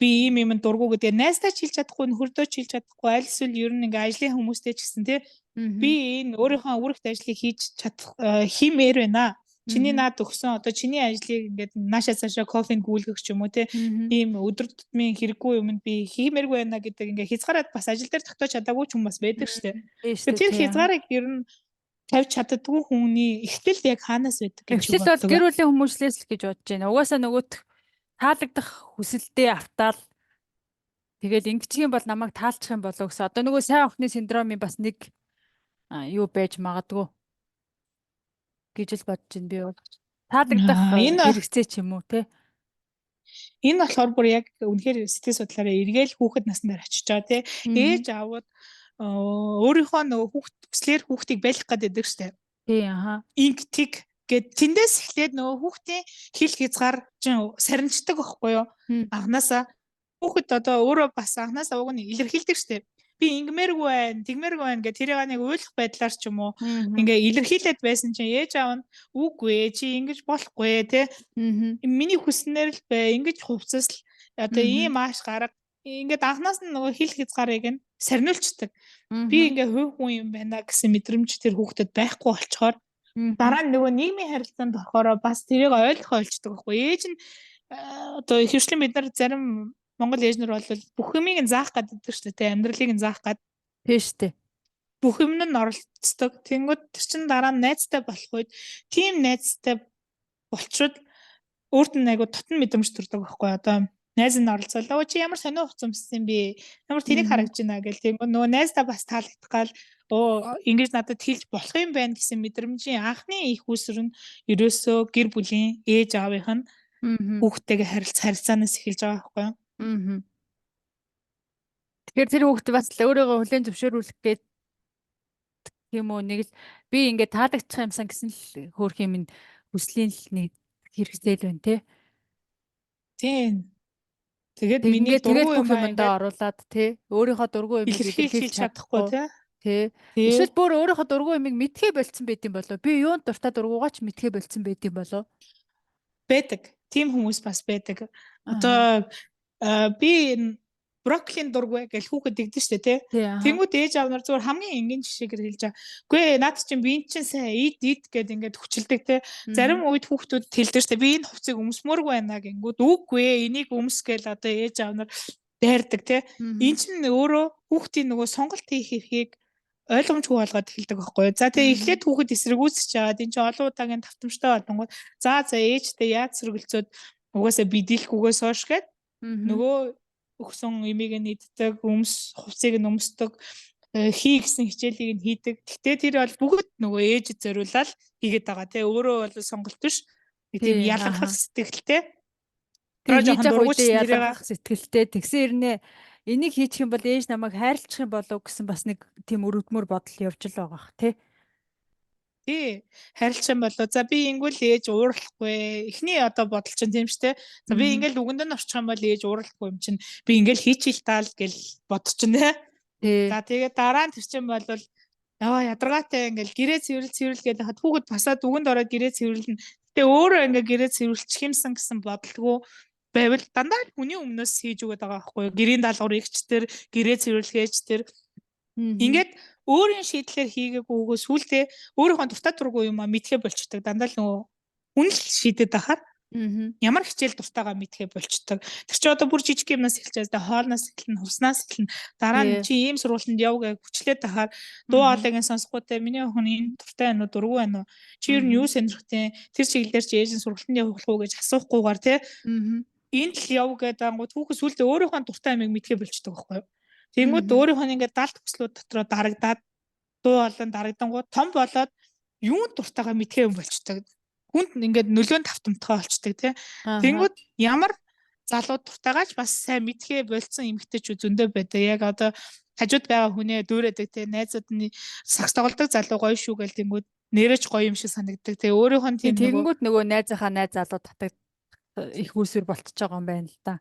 Би ийм юм дургу гэдэг найздаа ч хэлж чадахгүй нөхөрдөө ч хэлж чадахгүй аль эсвэл ер нь ингээ ажлын хүмүүстэй ч гэсэн тий. Би энэ өөрийнхөө үүрэгт ажлыг хийж чадах химээр байна. Чиний наад өгсөн одоо чиний ажлыг ингээд наашаа цаашаа кофенд гүйлгэх ч юм уу тий. Ийм өдөр тутмын хэрэггүй юмд би хиймээргүй байна гэдэг ингээ хязгаараад бас ажил дээр тогтоож чадаагүй ч юм бас байдаг шүү дээ. Тэр хязгаарыг ер нь тавьж чаддгүй хүний ихтэл яг хаанаас байдаг гэж боддог. Ихтэл бол гэр бүлийн хүмүүжлээс л гэж бодож байна. Угаасаа нөгөөт таалагдах хүсэлтэд автаал тэгэл ингэчих юм бол намайг таалчих юм болоо гэсэн. Одоо нөгөө сайн охины синдромын бас нэг юу байж магадгүй гэж л бодож байна би бол. Таалагдах хэрэгцээ ч юм уу те. Энэ болохоор бүр яг үнэхээр сэтгэл судлаараа эргээл хүүхэд насны дээр очиж байгаа те. Ээж аавууд өөрийнхөө нөгөө хүслээр хүүхдийг байлгах гэдэг штэ. Тий Инктиг гэд тэндээс эхлээд нөгөө хүүхдийн хил хязгаар чинь сарничдаг байхгүй юу? Анханасаа хүүхэд одоо өөрөө бас анханасаа уг нь илэрхийлдэг штэ. Би ингэмээргүй байна, тэгмээргүй байна гэх тэрийг нэг ойлгох байдлаар ч юм уу ингээ илэрхийлээд байсан чинь ээж аав нь үгүй чи ингэж болохгүй те. Миний хүснээр л бай, ингэж хувцас л одоо ийм ааш гарга ингээд анханаас нь нөгөө хил хязгаарыг нь сарниулцдаг. Би ингээ хувь хүн юм байна гэсэн мэдрэмж тэр хүүхдэд байхгүй болчоор дараа нь нөгөө нийгмийн харилцаанд орохороо бас тэрийг ойлгох ойлцдог байхгүй. Ээж нь одоо хөвчлэн бид нар зарим Монгол ээжнэр бол бүх юмыг нь заах гэдэг шүү дээ. Амьдралыг нь заах гэдэг. Тийм шүү дээ. Бүх юм нь оролцдог. Тэнгүүд тэр чин дараа нь найзтай болох үед тийм найзтай болчвол өөрт нь айгу тотон мэдрэмж төрдөг байхгүй. Одоо найз нь оролцоолоо чи ямар сонио хувцас өмссөн бэ? Ямар тэрийг харагч байна гэл тийм нөгөө найздаа бас таалагдах гал ингэж надад хэлж болох юм байна гэсэн мэдрэмжийн анхны их үүсвэр нь ерөөсөө гэр бүлийн ээж аавынх нь хүүхдтэйгээ харилцаанаас эхэлж байгаа байхгүй юу? Тэгэхээр тэр хүүхд бас өөрийгөө хүлээн зөвшөөрүүлэх гээд тийм үү нэг л би ингээд таалагдчих юмсан гэсэн л хөөх юм хүслийн л нэг хэрэгцээ л байна те. Тийм. Тэгээд миний дургүй юмдаа оруулаад тий өөрийнхөө дургүй юмыг илэрхийлж чадахгүй тий. Эсвэл бүр өөрийнхөө дургүй юмыг мэдхээ болцсон байт юм болоо. Би юунд дуртай дургуугаа ч мэдхээ болцсон байт юм болоо. Байдаг. Тийм хүмүүс бас байдаг. Одоо би энэ брокколин дургүй гэж хүүхэд дэгдэн штэ тий. Тий. Тэнгүүд ээж аав нар зүгээр хамгийн энгийн жишээгээр хэлж байгаа. Үгүй ээ наад чинь би эн чинь сайн ид гэд ингээд хүчилдэг тий. Зарим үед хүүхдүүд хэлдэг штэ би энэ хувцыг өмсмөөргүй байна гингүүд үгүй ээ энийг өмсгээл одоо ээж аав нар дайрдаг тий. Энд чинь өөрөө хүүхдийн нөгөө сонголт хийх эрхийг ойлгомжгүй болгоод хэлдэг байхгүй юу. За тэгээ эхлээд хүүхэд эсрэгүүцэж чаад энэ чинь олон удаагийн давтамжтай болонгууд за ээжтэй яаж сөргөлцөөд угаасаа бидэлхгүйгээс хойш гээд нөгөө өгсөн эмийг нь иддэг, хувцсыг нь өмсдөг, хий гэсэн хичээлийг нь хийдэг. Гэхдээ тэр бол бүгд нөгөө ээжэд зориулаад хийгээд байгаа тий. Өөрөө бол сонголт биш. Тийм ялгах сэтгэлтэй. Тэр хийж явах үедээ ялгах сэтгэлтэй. Тэгсэн ирнэ энийг хийчих юм бол ээж намайг хайрлах юм болов гэсэн бас нэг тийм өрөвдмөр бодол явж л байгаа х тий. Тий. Харилцах юм болоо. За би ингэвэл ээж уурахгүй. Эхний одоо бодол чинь тийм шүү дээ. За би ингээл үгэнд нь орчих юм бол ээж уурахгүй юм чинь. Би ингээл хийчихэл таал гэл бодчихно тий. За тэгээд дараа нь тэр чинь бол яваа ядаргаатай ингээл гэрээ цэвэрлэл гэдэг хад хүүхэд басаад үгэнд ороод гэрээ цэвэрлэнэ. Гэтэ өөрөө ингээ гэрээ цэвэрлчих юмсан гэсэн бодолгүй байвал дандаа хүний өмнөөс хийж өгöd байгаа байхгүй юу? Гэрийн даалгавар эгч тэр, гэрээ цэвэрлэгч тэр. Ингээд өөрийн шийдлээр хийгээгүйгөө сүултээ өөрийнхөө дуртай дургүй юм а мэдхэ болчдөг. Дандаа л нөгөө хүн л шийдэд ахаар ямар хичээл дуртайгаа мэдхэ болчдөг. Тэр чи одоо бүр жижиг юмнаас эхэлж байгаа. Хоолноос эхэлнэ, хувцнаас эхэлнэ. Дараа нь чи ийм сургуультанд яв гэж хүчлээд ахаар дуу хоолойг сонсохгүйтэй миний охин энэ дуртай байна уу, дургүй байна уу? Чи ер нь юу сонирхтой? Тэр чиглэлээр чи ээж нь сургуультанд явах уу гэж асуухгүйгээр тий. Энд л яв гэдэг ангууд хүүхд сүултээ өөрийнхөө дуртай амиг мэдхэ болчдөг байхгүй юу? Тэнгүүд өөрийнхөө ингээд даалт төслүүд дотроо дарагдаад дуу болон дарагдангууд том болоод юунд дуртайгаа мэдхээ юм болчдөг. Хүнд ингээд нөлөөнд автомтгой болчдөг тий. Тэнгүүд ямар залуу дуртайгаач бас сайн мэдхээ болцсон эмэгтэйчүүд зөндөө байдаг. Яг одоо хажууд байгаа хүнээ дүүрээдэг тий. Найзууд нь сакс тоглодог залуу гоё шүү гэл тэнгүүд нэрэж гоё юм шиг санагддаг тий. Өөрийнхөө нь тийм тэнгүүд нөгөө найзынхаа найз залуу татдаг их усүр болчихж байгаа юм байна л да.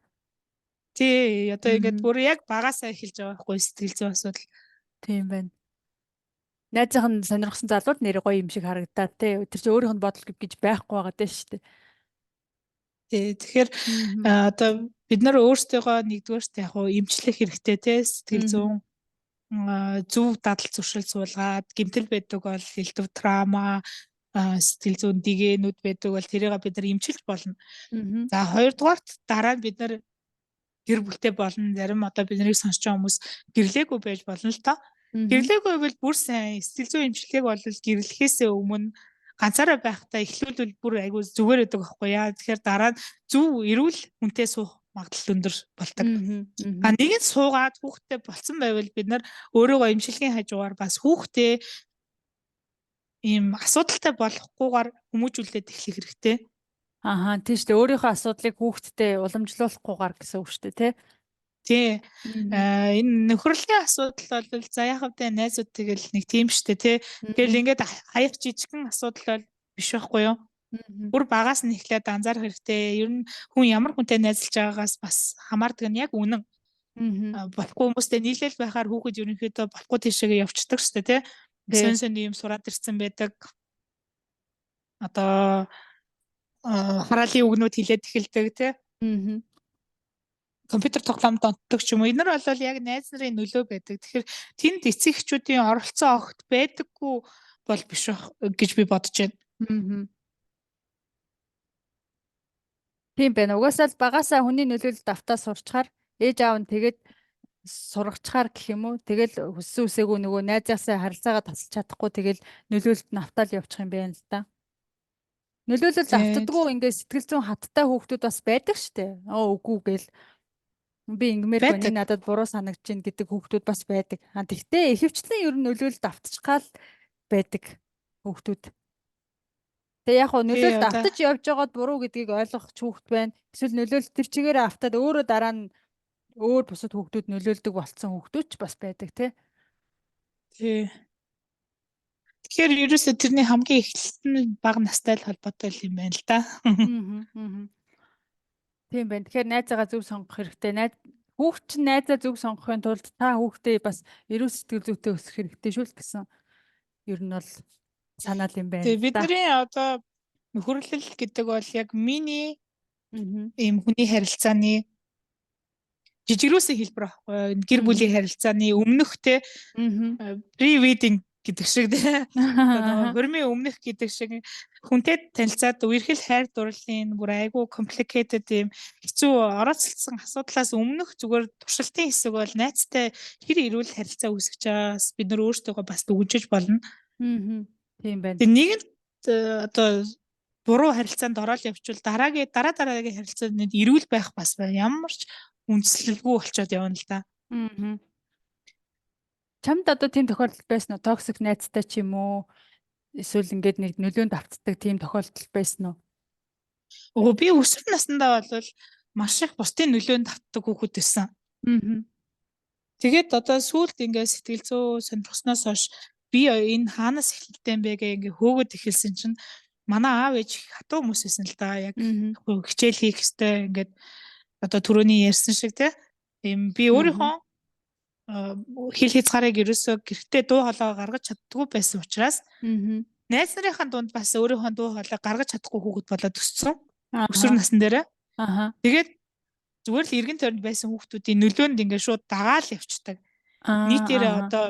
Тий, одоо ингээд бүр яг багасаа эхэлж байгаа байхгүй сэтгэл зүйн асуудал. Тийм байна. Найзынх нь сонирхсан залууд нэр гоё юм шиг харагдаад тий. Тэр чинь өөрийнх нь бодол гэж байхгүй байгаа дээ шүү дээ. Тий, тэгэхээр одоо бид нар өөрсдөө нэгдүгээрт яг уу эмчлэх хэрэгтэй тий сэтгэл зүйн зөв дадал зуршил суулгаад гэмтэл байдаг бол элдв трама сэтгэл зүйн дэгээнүүд байдаг бол тэрийг бид нар эмчилж болно. За хоёрдугаарт дараа нь бид нар гэр бүлтэй болно. Зарим одоо биднийг сонсч байгаа хүмүүс гэрлээгүй байж болно л тоо. Гэрлээгүй бол бүр сайн сэтгэл зүйн эмчилгээг бол гэрлэхээсээ өмнө ганцаараа байхдаа эхлүүлвэл бүр айгүй зүгээр байдаг байхгүй яа. Тэгэхээр дараа нь зөв эрүүл хүнтэй суух магадлал өндөр болдог. Нэгэн суугаад хүүхдтэй болцсон байвал бид нар өөрийгөө эмчилгээний хажуугаар бас хүүхдээ ийм асуудалтай болохгүйгээр хүмүүжүүлээд эхлэх хэрэгтэй. Тийм шүү дээ. Өөрийнхөө асуудлыг хүүхдтэй уламжлуулахгүйгээр гэсэн үг шүү дээ, тий. Тий. Энэ нөхөрлөлийн асуудал бол за яхав тэ найзууд тэгэл нэг тийм шүү дээ, тий. Тэгэл ингээд хаяг жижигхэн асуудал бол биш байхгүй юу? Бүр багаас нь эхлээд анзаарах хэрэгтэй. Ер нь хүн ямар хүнтэй найзалж байгаагаас бас хамаардаг нь яг үнэн. Болохгүй хүмүүстэй нийлэл байхаар хүүхэд ерөнхийдөө болохгүй тийшээгээ явцдаг шүү дээ, тий. Сон юм сураад ирсэн байдаг. Одоо хараалын үгнүүд хэлээд эхэлдэг тий. Компьютер тоглоомд онцдог ч юм уу. Энэр бол яг найз нарын нөлөө байдаг. Тэгэхээр тэнд эцэг эхчүүдийн оролцоо огт байдаггүй бол биш гэж би бодож байна. Тийм байна. Угаасаа л багасаа хүний нөлөөлөлд автаа сурчхаар ээж аав нь тэгээд сургачаар гэх юм уу. Тэгэл хүссэн үсээгүй нөгөө найзаасаа харилцаагаа тасалж чадахгүй тэгэл нөлөөлөлт нь автаал явчих юм байна л да. Нөлөөлөл автдаггүй ингээд сэтгэл зүйн хаттай хүүхдүүд бас байдаг штэ. Үгүй гээл би ингэмээр байна надад буруу санагдаж байна гэдэг хүүхдүүд бас байдаг. Тэгтээ ихэвчлэн ер нь нөлөөлөлд автчихгаал байдаг хүүхдүүд. Тэгээ яг хөө нөлөөлөлд автаж явж байгаад буруу гэдгийг ойлгох хүүхд байна. Эсвэл нөлөөлөл тэр чигээрээ автаад өөрөө дараа нь өөр бусад хүүхдүүд нөлөөлдөг болцсон хүүхдүүд ч бас байдаг тий. Тэгэхээр ерөөсөө тэрний хамгийн эхлэлт нь бага настай л холбоотой юм байна л да. Тийм байна. Тэгэхээр найзаагаа зөв сонгох хэрэгтэй. Хүүхд чинь найзаа зөв сонгохын тулд та хүүхдээ бас эрүүл сэтгэл зүйтэй өсгөх хэрэгтэй шүү л гэсэн ер нь бол санаал юм байна. Тэгээ бидний одоо нөхөрлөл гэдэг бол яг миний Мгм. ийм хүний харилцааны жижигрүүсэн хэлбэр байхгүй юу? Гэр бүлийн Мгм. харилцааны өмнөхтэй Мгм. pre-wedding гэдэг шиг тий. Одоо нөгөө Аха. хөрмийн өмнөх гэдэг шиг хүнтэй танилцаад үерхэл хайр дурлалын бүр айгүй complicated ийм хэцүү орооцолцсон асуудлаас өмнөх зүгээр туршилтын хэсэг бол найзтай хэр эрүүл харилцаа үүсгэж байгаас бид нар өөрсдөө бас дүгнжиж болно. Мгм. Тийм байна. Тэгээ нэгэнт одоо буруу харилцаанд ороод явчвал дараагийн харилцаанд эрүүл байх бас ямар ч үндэслэлгүй болчиход явна л да. Мгм. Чамд одоо тийм тохиолдол байсан уу? Токсик найзтай ч юм уу? Эсвэл ингээд нэг нөлөөнд автдаг тийм тохиолдол байсан уу? Өө би өсвөр насндаа бол маш их бусдын нөлөөнд автдаг хүүхэд байсан. Мгм. Тэгээд одоо сүүлд ингээд сэтгэл зүй сонирхсноос хойш би энэ хаанаас эхэлдэг юм бэ гээ ингээ хөөгд эхэлсэн чинь манай аав ээж их хатуу хүмүүс байсан л да. Яг Мгм. хичээл хийх хэвээр ингээд одоо түрүүний ярьсан шиг те. Ийм би Мгм. өөрийнхөө э, хил хязгаарыг ерөөсөө гэртээ дуу хоолой гаргаж чаддгүй байсан учраас Мгм. найз нарын дунд бас өөрийнхөө дуу хоолой гаргаж чадахгүй хүүхэд болоод өссөн. Аха. Өсвөр насн дээр. Аха. Тэгээд зүгээр л эргэн тойронд байсан хүүхдүүдийн нөлөөнд ингээд шууд дагаал явцдаг. Нийтээрээ Аха. одоо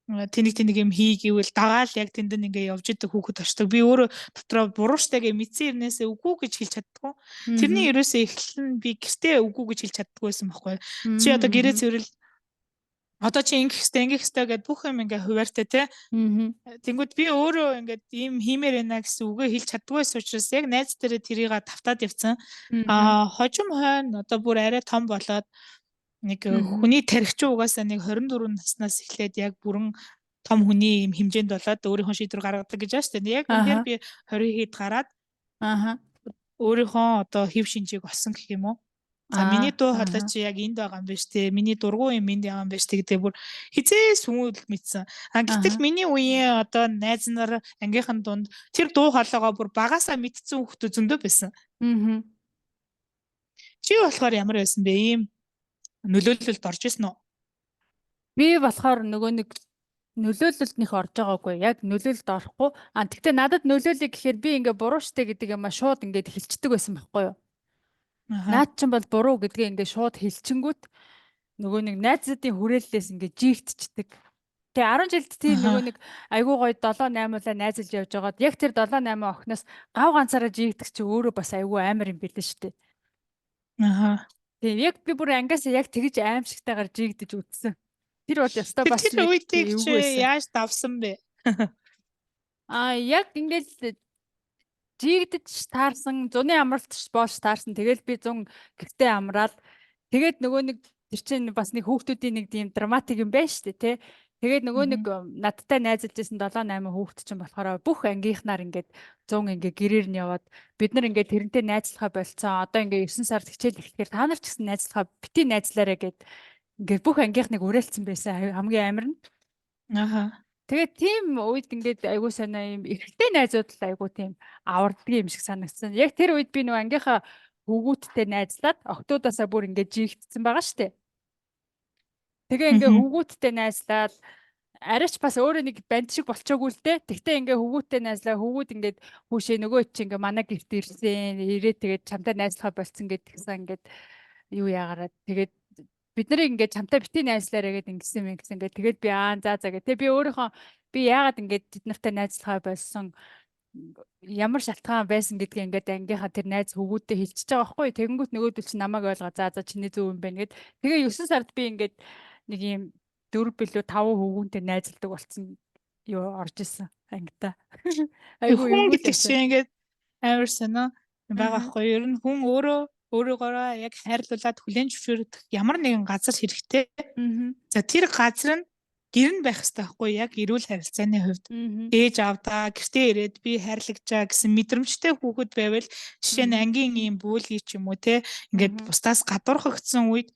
тэнэг юм хий гэвэл дагаал яг тэнд нь ингээ явж идэг хүүхэд очдог. Би өөрөө дотроо буруу штайгээ мэдсэн ирнээсээ үгүй гэж хэлж чаддгүй. Тэрний Мгм. ерөөсөө эхлэл нь би гэртээ үгүй гэж хэлж чаддгүй байсан байхгүй. Чи одоо гэрээ Мгм. цэвэрл одоо чи ингэх хэвээр гэд бүх юм ингээ хуваартай те. Мгм. Тэнгүүд би өөрөө ингээд ийм хиймээр байна гэсэн үгээ хэлж чаддгүй байсан учраас яг найз дээрээ тэрийг тавтаад явцсан. Мгм. Хожим хойно одоо бүр арай том болоод нэг Мгм. хүний тархич угаасаа нэг 24 наснаас эхлээд яг бүрэн том хүний юм хэмжээнд болоод өөрийнхөө шийдвэр гаргадаг гэж байна шүү дээ. Яг үнэхээр Аха. би 20 хэд гараад Аха. өөрийнхөө одоо хэв шинжийг олсон гэх юм уу. За миний Аа. дуу хоолой Аха. чи яг энд байгаа юм биш үү? Миний дургуун юм энд байгаа юм биш үү гэдэг бүр хизээ сүмүүд мэдсэн. Гэтэл Аха. миний үеийн одоо найз нар ангийнхан дунд тэр дуу хоолойгоо бүр багасаа мэдсэн хүмүүс зөндөө байсан. Мгм. Чи болохоор ямар байсан бэ? Ийм нөлөөлөлд орж исэн үү? Би болохоор нөгөө нэг нөлөөлөлд нэх орж байгаагүй. Яг нөлөөлөлд орохгүй. Тэгтээ надад нөлөөлөе гэхээр би ингээ буруу штэ гэдэг юм шууд ингээд хэлцдэг байсан байхгүй юу? Аха. Наад чинь бол буруу гэдгээ ингээ шууд хэлчингүүт нөгөө нэг найзуудын хүрээллээс ингээ жигтчихдэг. Тэгээ 10 жилд тийм Аха. нөгөө нэг айгуу гоё 7 8-уулаа найзалж явж байгаад яг тэр 7 8 охноос гав ганцаараа жигдэх чи өөрөө бас айгуу амар юм билээ штэ. Аха. Тэгээ яг би бүр ангиасаа яг тэгж аимшигтайгаар жигдэж үтсэн. Тэр бол ястай бас Тэр нэг үеийг чи эвгүй байсан. яаж давсан бэ? Яг ингээд жигдэж таарсан, зуны амралт боош таарсан. Тэгэл би 100 гэртээ амраад тэгээд нөгөө нэг тэр чинь бас нэг хүүхдүүдийн нэг тийм драматик юм байна шүү дээ, тий. Тэгээд нөгөө нэг Мгм. надтай найзалж исэн 7 8 хүүхд чинь болохоор бүх ангийнхнаар ингээд 100 ингээ гэрээр нь яваад бид нар ингээд тэрнтэй найзлахаа болцсон. Одоо ингээ 9 сард хичээл эхлэхээр та нар ч гэсэн найзлахаа бити найзлаарэ гэд ингээд бүх ангийнхныг уриалцсан байсан хамгийн амар нь. Аха. Тэгээд тийм үед ингээд айгуу санаа юм эрэгтэй найзууд л айгуу тийм авардаг юм шиг санагдсан. Яг тэр үед би нөгөө ангийнхаа хүүгүүдтэй найзлаад октоудаасаа бүр ингээд жигдсэн байгаа штэ. Тэгээ ингээ Мгм. хүүгүүдтэй найзлаад арайч бас өөрөө нэг банд шиг болчоогүй л дээ. Тэгтээ ингээ хүүгүүдтэй найзлаа хүүгүүд ингээд хүүшээ нөгөө чи ингээ манай гэрт ирсэн. Ирээд тэгээд чамтай найзлахаа болцсон гэдгийгсэн ингээд юу яагараад тэгээд бид нарыг ингээд чамтай бити найзлаарэ гэд ингэсэн юм гэсэн ингээд тэгээд би за гэ. Тэгээ би өөрийнхөө би яагаад ингээд тэд нартай найзлахаа болсон ямар шалтгаан байсан гэдгийг ингээд ангийнхаа тэр найз хөвгүүдтэй хэлчихэж байгаа байхгүй. Тэгэнгүүт нөгөөдөл чи намайг ойлгоо. За чиний зөв юм байна гэд. Тэгээ 9 сард би ингээд нэг юм 4 билүү 5 хөвгүүнтэй найзалдаг болсон юу орж исэн ангита. Айгу Хүн эвгүй л гэдэг байсан. чинь ингээд амар сонио байгаа Аа. байхгүй. Ер нь хүн өөрөөгөө яг хайрлуулад хүлээн зөвшөөрөх ямар нэгэн газар хэрэгтэй. Мгм. За тэр газар нь гэр нь байх хэрэгтэй байхгүй яг эрүүл харилцааны хувьд. Мгм. Ээж авдаа гэртээ ирээд би хайрлагчаа гэсэн мэдрэмжтэй хүүхэд байвал жишээ нь Мгм. ангийн ийм бүүлгий ч юм уу те ингээд Мгм. бусдаас гадуурхагдсан үед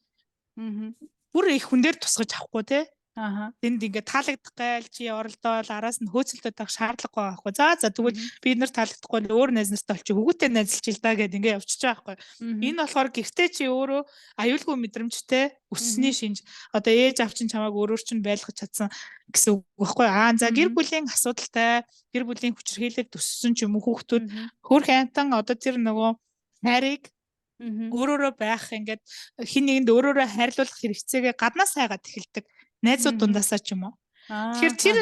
Мгм. бүр их хүн дээр тусгаж авахгүй те. Ааха. Тэнд ингээд таалагдах гайл чи оролдоол араас нь хөөцөлдөд авах шаардлагагүй байхгүй. За тэгвэл Мгм. би нар таалагдахгүй өөр найз нартай олчих хөвгүүтэй найзалж ил да гэд ингээд явчихж байгаа байхгүй. Мгм. Энэ болохоор гэртээ чи өөрөө аюулгүй мэдрэмжтэй өссөний Мгм. шинж одоо ээж авч чинь чамайг өөрөөр чинь байлгах чадсан гэсэн үг байхгүй. За гэр Мгм. бүлийн асуудалтай гэр бүлийн хүчирхийлэл төссөн ч юм уу хүүхдүүд Мгм. хөрх антан одоо тэр нөгөө хайрыг Мгм. Өөрөөрөө байх ингээд хин нэгэнд өөрөөрөө хайрлуулах хэрэгцээгээ гаднаас хайгаад эхэлдэг. Найзууд дундаасаа ч юм уу. Тэгэхээр тэр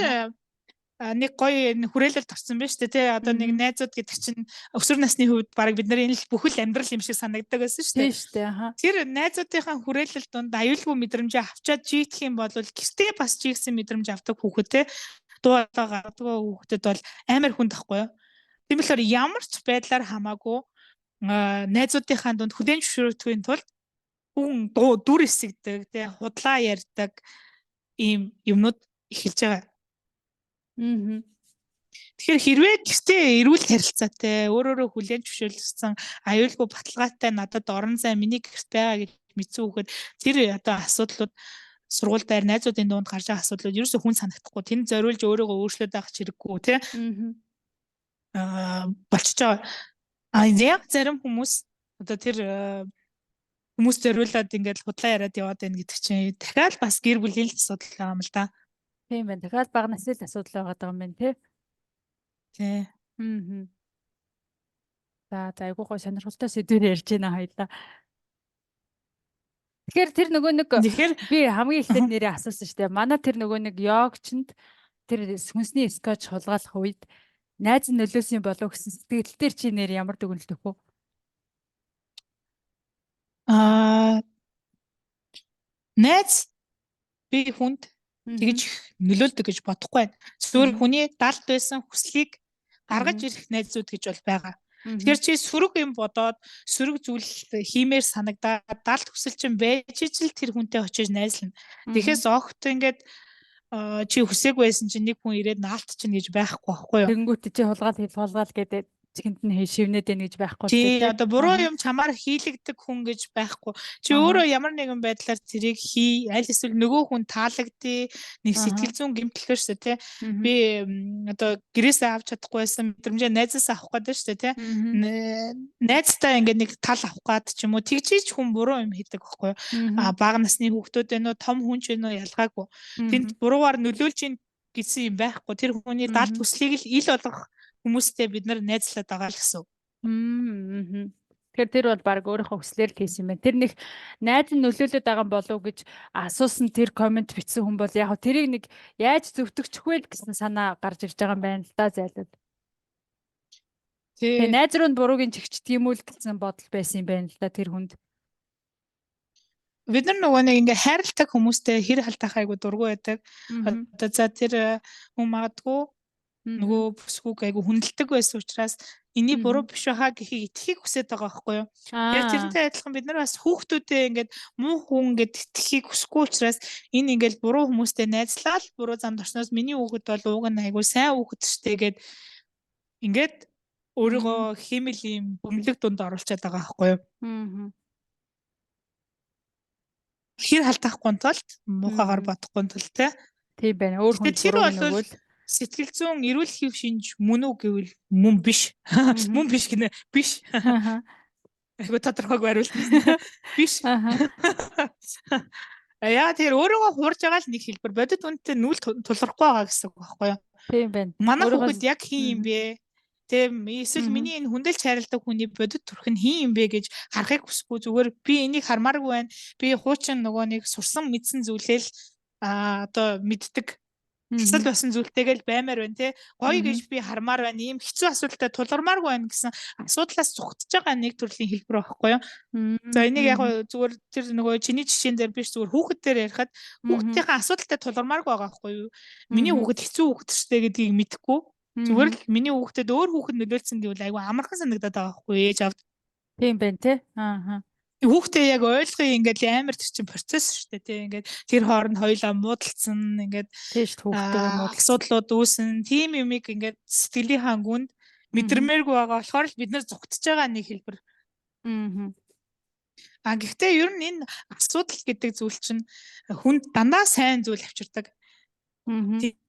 нэг гоё хүрээлэлд орсон байна шүү дээ. Тэ одоо нэг найзууд гэдэг чинь өсвөр насны хувьд баг бидний энэ л бүхэл амьдрал юм шиг санагддаг байсан шүү дээ. Тийм шүү дээ. Аха. Тэр найзуудынхаа хүрээлэл донд аюулгүй мэдрэмжээ авчаад жийдэх юм бол гэртээ бас жийгсэн мэдрэмж авдаг хүүхэд те дуу хоолой гаргадаг хүүхдэд бол амар хүнд ахгүй юу. Тийм болохоор ямар ч байдлаар хамаагүй найзуудынхаа дунд хүлээн зөвшөөрөхийн тулд хүн дүр эсэгдэг те худлаа ярьдаг ийм юмнууд эхэлж байгаа. Тэгэхээр хэрвээ гэртээ эрүүл харилцаатай өөрөөрөө хүлээн зөвшөөрсөн аюулгүй баталгаатай надад орон зай миний гэрт байгаа гэж мэдсэн хүүхэд тэр одоо асуудлууд сургууль дээр найзуудын дунд гарч байгаа асуудлууд ерөөсөө хүн санагдахгүй тэнд зориулж өөрийгөө өөрчлөөд авах хэрэггүй тий болчихж байгаа. Яг зарим хүмүүс одоо тэр хүмүүс зориулаад ингээд худлаа яриад яваад байна гэдэг чинь дахиад бас гэр бүлийн асуудал байгаа юм л да. Тийм байна. Дахиад бага насны асуудал байгаа юм байна тий. Тий. За айгуу гоо сонирхолтой сэдвээр ярьж байна хоёлаа. Тэгэхээр тэр нөгөө нэг би хамгийн ихдээ нэрээ асуусан шүү дээ. Манай тэр нөгөө нэг йогчнд тэр хүнсний скотч хулгайлах үед найз нь нөлөөсөн болов гэсэн сэтгэл дээр чи нэр ямар дүгнэлт өгөх вэ? Найз би хүнд тэгж нөлөөлдөг гэж бодохгүй байна. Зөвхөн хүний далд байсан хүслийг гаргаж ирэх найзууд гэж бол байгаа. Тэгэхээр чи сөрөг юм бодоод сөрөг зүйл хиймээр санагдаад далд хүсэл чинь байж ижил тэр хүнтэй очиж найзлна. Тэгэхээс огт ингээд чи хүсээгүй байсан чинь нэг хүн ирээд наалт чинь гэж байхгүй байхгүй юу? Тэнгүүт чи хулгаал гэдэг чихэнд нь шивнээд байна гэж байхгүй тий. Одоо буруу юм чамаар хийлэгдэх хүн гэж байхгүй. Чи өөрөө ямар нэгэн байдлаар тэрийг хий, аль эсвэл нөгөө хүн таалагдъя, нэг сэтгэл зүйн гэмтэлхэр шүү дээ, тий. Би одоо гэрээсээ авч чадахгүй байсан мэдрэмжээ найзаас авах гэдэг шүү дээ, тий. Найзтай ингээд нэг тал авах гад ч юм уу тэгжиж хүн буруу юм хийдэг байхгүй юу? Бага насны хүүхдүүд байна уу, том хүн ч байна уу ялгаагүй. Тэнд буруугаар нөлөөлж ийн гэсэн юм байхгүй. Тэр хүний далд хүслийг л ил болгох хүмүүстэй бид нар найзлаад байгаа л гэсэн. Тэгэхээр тэр бол баг өөрийнхөө хүслээр л хийсэн юм байна. Тэр нэг найз нь нөлөөлөд байгаа болов гэж асуусан тэр комент бичсэн хүн бол яг тэрийг нэг яаж зөвтгөчих вэ гэсэн санаа гарч ирж байгаа юм байна л да зайлууд. Тэгээ найз руу нь буруугийн чигчдэг юм уу гэсэн бодол байсан юм байна л да тэр хүнд. Бид нар нөгөө нэг ингээ хайрладаг хүмүүстэй хэр халтайх айгу дургу байдаг. Одоо за тэр хүн магадгүй нөгөө бүсгүйг айгу хүндэлдэг байсан учраас энийг буруу биш байхаа гэхийг итгэхийг хүсэж байгаа байхгүй юу. Тэгэхээр тэрнтэй адилхан бид нар бас хүүхдүүдээ ингээд муу хүн ингээд итгэхийг хүсэхгүй учраас энэ ингээд буруу хүмүүстэй найзлаад буруу замд орсноос миний хүүхэд бол ууг нь айгу сайн хүүхэд штэ гэд ингээд өөрийгөө хэмэл юм бөмбөлөг дунд оруулчихад байгаа байхгүй юу. Хэр халтаахгүй тулд муухагаар бодохгүй тулд тий байна. Өөр хүн буруу нөгөөл сэтгэл зүйн эрүүл хэв шинж мөн үү гэвэл мөн биш. Мөн биш гинэ. Биш. Айгу тодорхойг хариулсан. Биш. Яа тэр өөрийгөө хуурж байгаа л нэг хэлбэр бодит үнэтэй нүүл тулрахгүй байгаа гэсэн үг байхгүй юу? Тийм байна. Манай хүүхэд яг хин юм бэ? Тэм эсвэл миний энэ хүндэлж хайрладаг хүний бодит төрх нь хин юм бэ гэж харахыг хүсэхгүй зүгээр би энийг хармааргүй байна. Би хуучин нөгөө нэг сурсан мэдсэн зүйлээл одоо мэддэг асал басан зүйлтэйгээл баймаар байна те гоё гэж би хармаар байна ийм хэцүү асуудалтай тулгармааргүй байна гэсэн асуудлаас зүгтж байгаа нэг төрлийн хэлбэр байхгүй юу. За энийг яг зүгээр тэр нөгөө чиний жишээн дээр биш зүгээр хүүхэд дээр ярихад хүүхдийнхээ асуудалтай тулгармааргүй байгаа байхгүй юу. Миний хүүхэд хэцүү хүүхэд штэ гэдгийг мэдэхгүй зүгээр л миний хүүхдэд өөр хүүхэд нөлөөлсөн гэвэл айгүй амархан санагдаад байгаа байхгүй ээж авд. Тийм байна те. Хүүхдээ яг ойлгоё ингээд амар тэр чинь процесс шүү дээ тий ингээд тэр хооронд хоёлаа муудалцсан ингээд тийш хүүхдээ асуудлууд үүсэн тийм юмыг ингээд сэтгэлийнхаа гүнд мэдрэмээргүй байгаа болохоор л бид нар зүгтж байгаа нэг хэлбэр. Гэхдээ ер нь энэ асуудал гэдэг зүйл чинь хүнд дандаа сайн зүйл авчирдаг.